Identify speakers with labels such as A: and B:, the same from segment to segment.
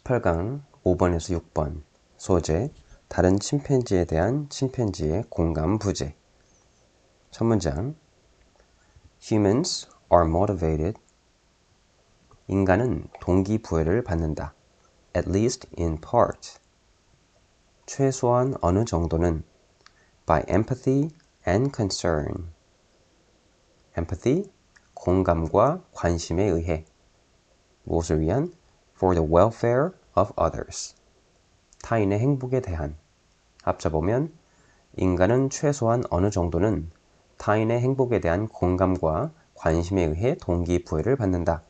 A: 18강 5번에서 6번 소재 다른 침팬지에 대한 침팬지의 공감 부재. 첫 문장 Humans are motivated. 인간은 동기부여를 받는다. At least in part. 최소한 어느 정도는 by empathy and concern. empathy, 공감과 관심에 의해. 무엇을 위한? For the welfare of others. 타인의 행복에 대한. 합쳐보면 인간은 최소한 어느 정도는 타인의 행복에 대한 공감과 관심에 의해 동기부여를 받는다.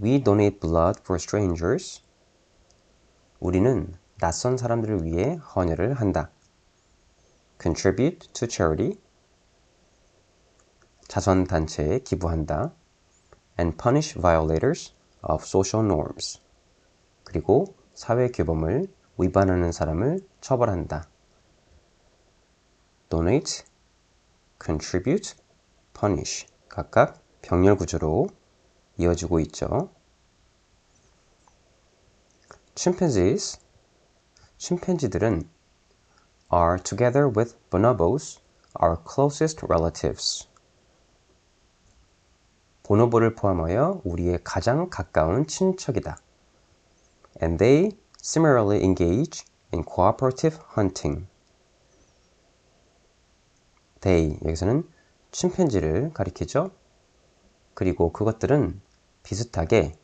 A: We donate blood for strangers. 우리는 낯선 사람들을 위해 헌혈을 한다. Contribute to charity. 자선단체에 기부한다. And punish violators of social norms. 그리고 사회규범을 위반하는 사람을 처벌한다. Donate, contribute, punish. 각각 병렬 구조로 이어지고 있죠. Chimpanzees, 침팬지들은 are together with bonobos, our closest relatives. 보노보를 포함하여 우리의 가장 가까운 친척이다. And they similarly engage in cooperative hunting. They, 여기서는 침팬지를 가리키죠. 그리고 그것들은 비슷하게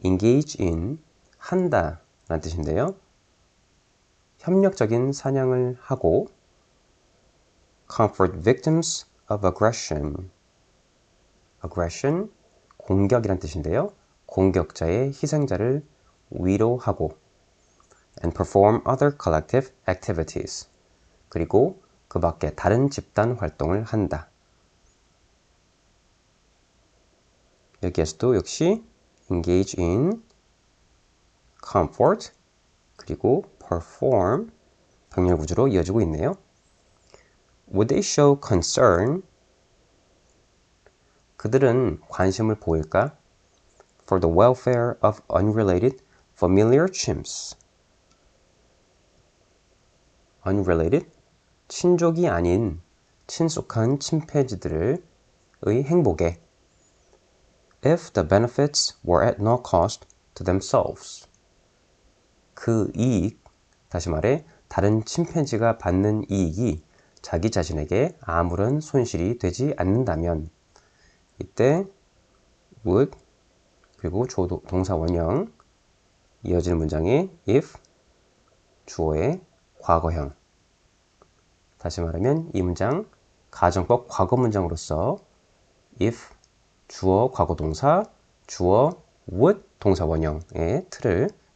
A: engage in, 한다 라는 뜻인데요. 협력적인 사냥을 하고 comfort victims of aggression. aggression, 공격이란 뜻인데요. 공격자의 희생자를 위로하고 and perform other collective activities. 그리고 그 밖에 다른 집단 활동을 한다. 여기에서도 역시 engage in, comfort, 그리고 perform, 병렬 구조로 이어지고 있네요. Would they show concern? 그들은 관심을 보일까? For the welfare of unrelated familiar chimps. unrelated, 친족이 아닌 친숙한 침팬지들의 행복에 if the benefits were at no cost to themselves. 그 이익, 다시 말해 다른 침팬지가 받는 이익이 자기 자신에게 아무런 손실이 되지 않는다면 이때 would 그리고 동사 원형 이어지는 문장에 if 주어의 과거형. 다시 말하면 이 문장 가정법 과거 문장으로서 if 주어 과거 동사 주어 would 동사 원형의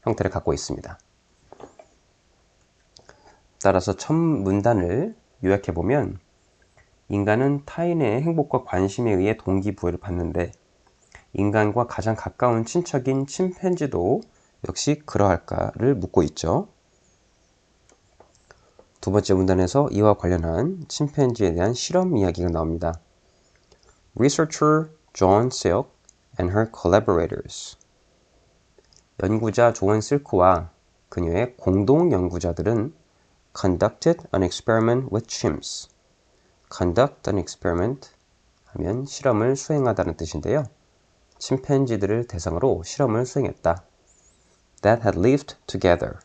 A: 형태를 갖고 있습니다. 따라서 첫 문단을 요약해보면 인간은 타인의 행복과 관심에 의해 동기부여를 받는데 인간과 가장 가까운 친척인 침팬지도 역시 그러할까를 묻고 있죠. 두 번째 문단에서 이와 관련한 침팬지에 대한 실험 이야기가 나옵니다. Researcher John Silk and her collaborators. 연구자 존 실크와 그녀의 공동 연구자들은 conducted an experiment with chimps. conduct an experiment 하면 실험을 수행하다는 뜻인데요. 침팬지들을 대상으로 실험을 수행했다. That had lived together.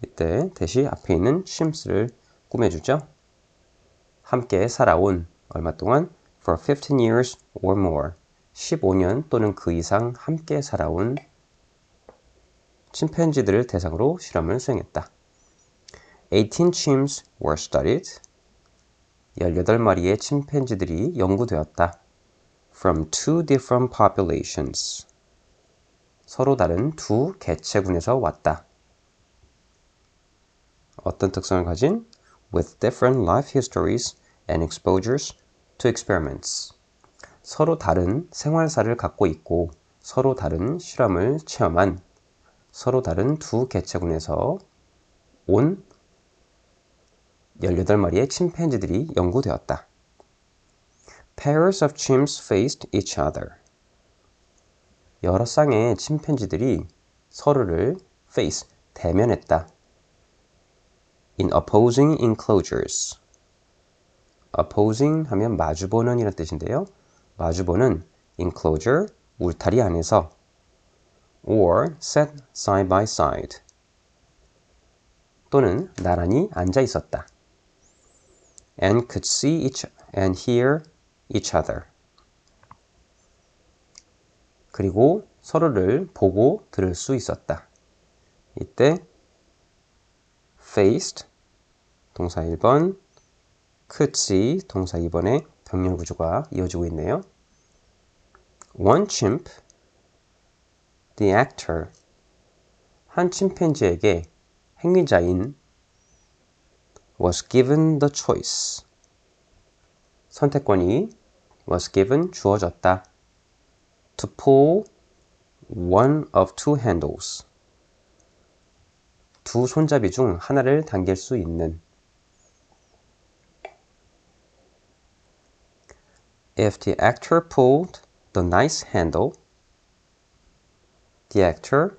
A: 이때 대시 앞에 있는 chimps를 꾸며주죠. 함께 살아온 얼마 동안 for 15 years or more 15년 또는 그 이상 함께 살아온 침팬지들을 대상으로 실험을 수행했다. 18 chimps were studied. 18마리의 침팬지들이 연구되었다. From two different populations. 서로 다른 두 개체군에서 왔다. 어떤 특성을 가진? With different life histories and exposures to experiments. 서로 다른 생활사를 갖고 있고 서로 다른 실험을 체험한 서로 다른 두 개체군에서 온 18마리의 침팬지들이 연구되었다. Pairs of chimps faced each other. 여러 쌍의 침팬지들이 서로를 face, 대면했다. In opposing enclosures. opposing 하면 마주보는 이란 뜻인데요. 마주보는 enclosure, 울타리 안에서 or sat side by side. 또는 나란히 앉아 있었다. And could see and hear each other. 그리고 서로를 보고 들을 수 있었다. 이때 faced 동사 1번, could see 동사 2번의 병렬 구조가 이어지고 있네요. One chimp, the actor. 한 침팬지에게 행위자인 was given the choice. 선택권이 was given 주어졌다. To pull one of two handles. 두 손잡이 중 하나를 당길 수 있는. If the actor pulled the nice handle, the actor,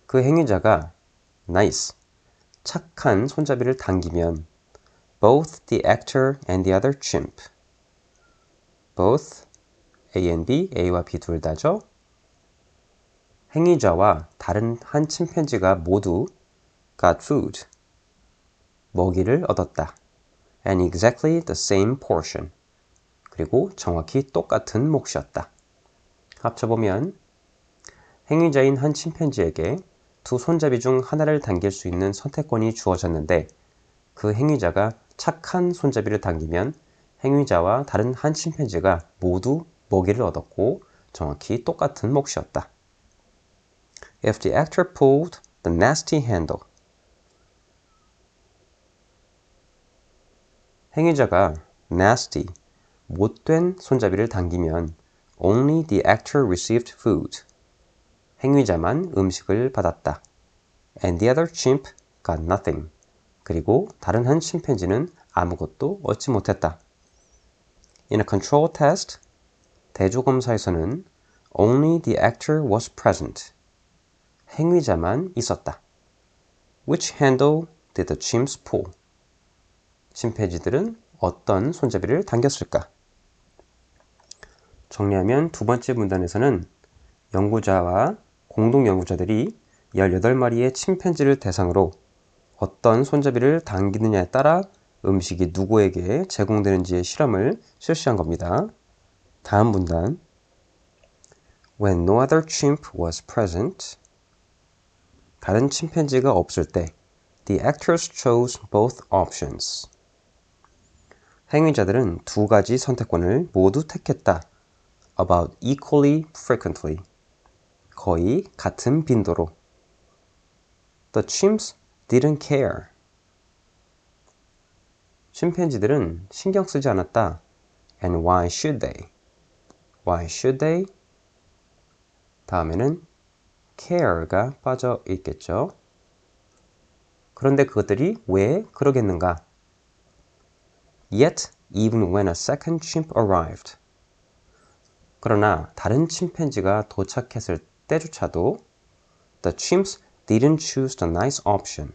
A: 그 행위자가 nice, 착한 손잡이를 당기면 both the actor and the other chimp, both A and B, A와 B 둘 다죠. 행위자와 다른 한 침팬지가 모두 got food, 먹이를 얻었다. And exactly the same portion. 그리고 정확히 똑같은 몫이었다. 합쳐보면 행위자인 한 침팬지에게 두 손잡이 중 하나를 당길 수 있는 선택권이 주어졌는데 그 행위자가 착한 손잡이를 당기면 행위자와 다른 한 침팬지가 모두 먹이를 얻었고 정확히 똑같은 몫이었다. If the actor pulled the nasty handle, 행위자가 nasty, 못된 손잡이를 당기면 only the actor received food, 행위자만 음식을 받았다. And the other chimp got nothing, 그리고 다른 한 침팬지는 아무것도 얻지 못했다. In a control test, 대조검사에서는 only the actor was present, 행위자만 있었다. Which handle did the chimps pull? 침팬지들은 어떤 손잡이를 당겼을까? 정리하면 두 번째 문단에서는 연구자와 공동 연구자들이 18마리의 침팬지를 대상으로 어떤 손잡이를 당기느냐에 따라 음식이 누구에게 제공되는지의 실험을 실시한 겁니다. 다음 문단 When no other chimp was present, 다른 침팬지가 없을 때 The actors chose both options. 행위자들은 두 가지 선택권을 모두 택했다. About equally frequently. 거의 같은 빈도로. The chimps didn't care. 침팬지들은 신경 쓰지 않았다. And why should they? Why should they? 다음에는 care가 빠져 있겠죠. 그런데 그것들이 왜 그러겠는가? Yet, even when a second chimp arrived. 그러나 다른 침팬지가 도착했을 때조차도 The chimps didn't choose the nice option.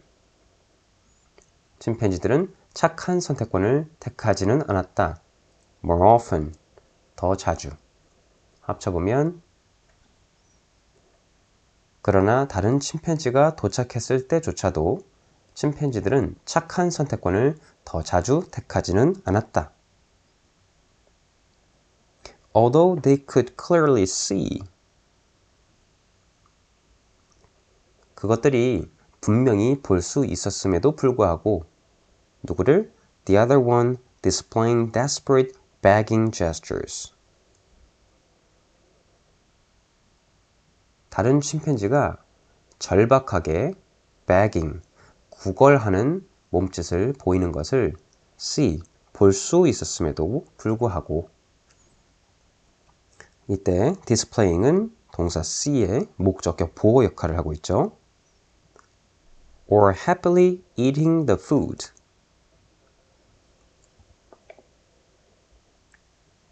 A: 침팬지들은 착한 선택권을 택하지는 않았다. More often, 더 자주. 합쳐보면 그러나 다른 침팬지가 도착했을 때조차도 침팬지들은 착한 선택권을 더 자주 택하지는 않았다. Although they could clearly see. 그것들이 분명히 볼 수 있었음에도 불구하고 누구를? The other one displaying desperate begging gestures. 다른 침팬지가 절박하게 begging, 구걸하는 몸짓을 보이는 것을 see, 볼 수 있었음에도 불구하고 이때 displaying은 동사 see의 목적격 보호 역할을 하고 있죠. Or happily eating the food.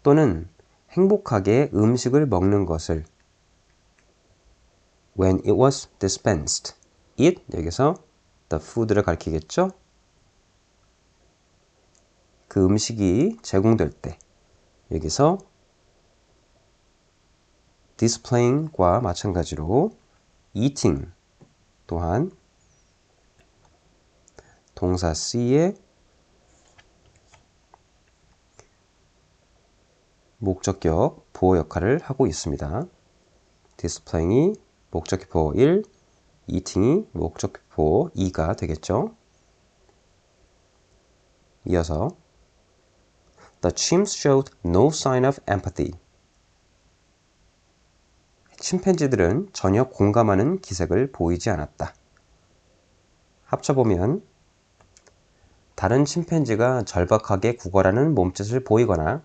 A: 또는 행복하게 음식을 먹는 것을 when it was dispensed. it 여기서 the food를 가리키겠죠? 그 음식이 제공될 때 여기서 displaying과 마찬가지로 eating 또한 동사 C의 목적격 보호 역할을 하고 있습니다. displaying이 목적격 보호 1, eating이 목적격 보호 2가 되겠죠. 이어서 The chimps showed no sign of empathy. 침팬지들은 전혀 공감하는 기색을 보이지 않았다. 합쳐보면 다른 침팬지가 절박하게 구걸하는 몸짓을 보이거나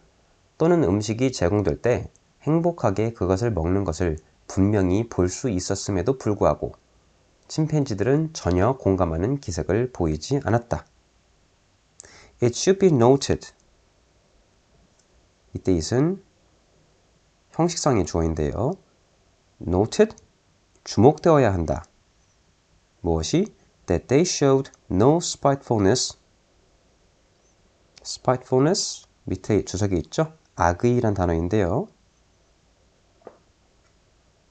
A: 또는 음식이 제공될 때 행복하게 그것을 먹는 것을 분명히 볼 수 있었음에도 불구하고 침팬지들은 전혀 공감하는 기색을 보이지 않았다. It should be noted. 이때 it은 형식상의 주어인데요. noted, 주목되어야 한다. 무엇이? That they showed no spitefulness. spitefulness 밑에 주석이 있죠? 악의란 단어인데요.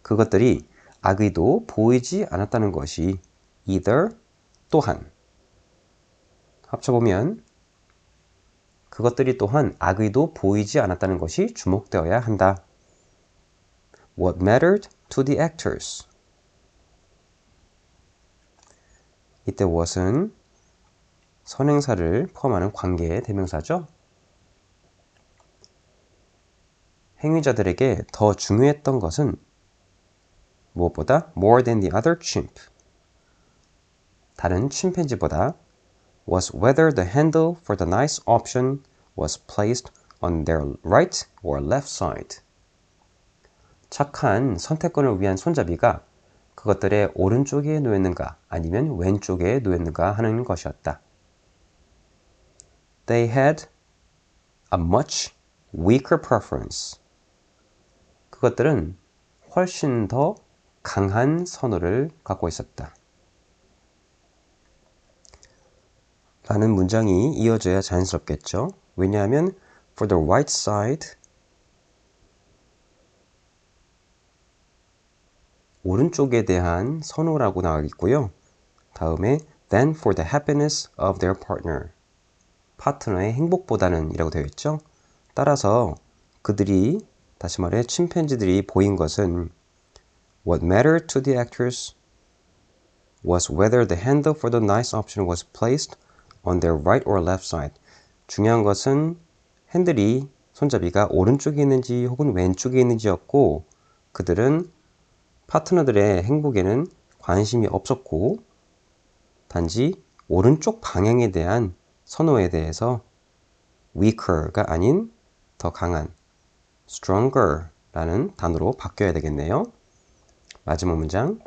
A: 그것들이 악의도 보이지 않았다는 것이 either 또한 합쳐보면 그것들이 또한 악의도 보이지 않았다는 것이 주목되어야 한다. What mattered to the actors? 이때 what은 선행사를 포함하는 관계의 대명사죠. 행위자들에게 더 중요했던 것은 무엇보다 more than the other chimp. 다른 침팬지보다 was whether the handle for the nice option was placed on their right or left side. 착한 선택권을 위한 손잡이가 그것들의 오른쪽에 놓였는가 아니면 왼쪽에 놓였는가 하는 것이었다. They had a much weaker preference. 그것들은 훨씬 더 강한 선호를 갖고 있었다. 라는 문장이 이어져야 자연스럽겠죠. 왜냐하면 for the right side 오른쪽에 대한 선호라고 나와 있고요. 다음에 than for the happiness of their partner 파트너의 행복보다는 이라고 되어 있죠. 따라서 그들이 다시 말해 침팬지들이 보인 것은 What mattered to the actors was whether the handle for the nice option was placed on their right or left side. 중요한 것은 핸들이 손잡이가 오른쪽에 있는지 혹은 왼쪽에 있는지였고 그들은 파트너들의 행복에는 관심이 없었고 단지 오른쪽 방향에 대한 선호에 대해서 weaker가 아닌 더 강한 stronger 라는 단어로 바뀌어야 되겠네요. 마지막 문장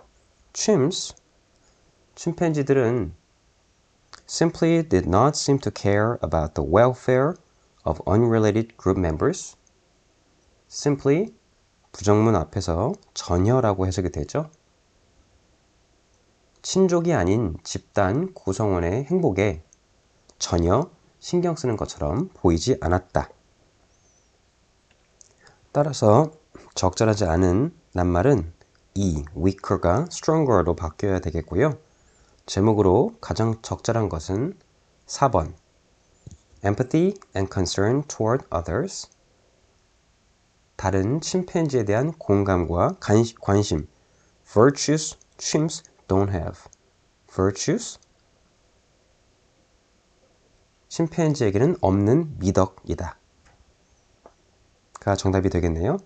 A: chimps 침팬지들은 simply did not seem to care about the welfare of unrelated group members. simply 부정문 앞에서 전혀라고 해석이 되죠. 친족이 아닌 집단 구성원의 행복에 전혀 신경 쓰는 것처럼 보이지 않았다. 따라서 적절하지 않은 낱말은 이 weaker가 stronger로 바뀌어야 되겠고요. 제목으로 가장 적절한 것은 4번 empathy and concern toward others 다른 침팬지에 대한 공감과 관심 virtues chimps don't have virtues 침팬지에게는 없는 미덕이다 가 정답이 되겠네요.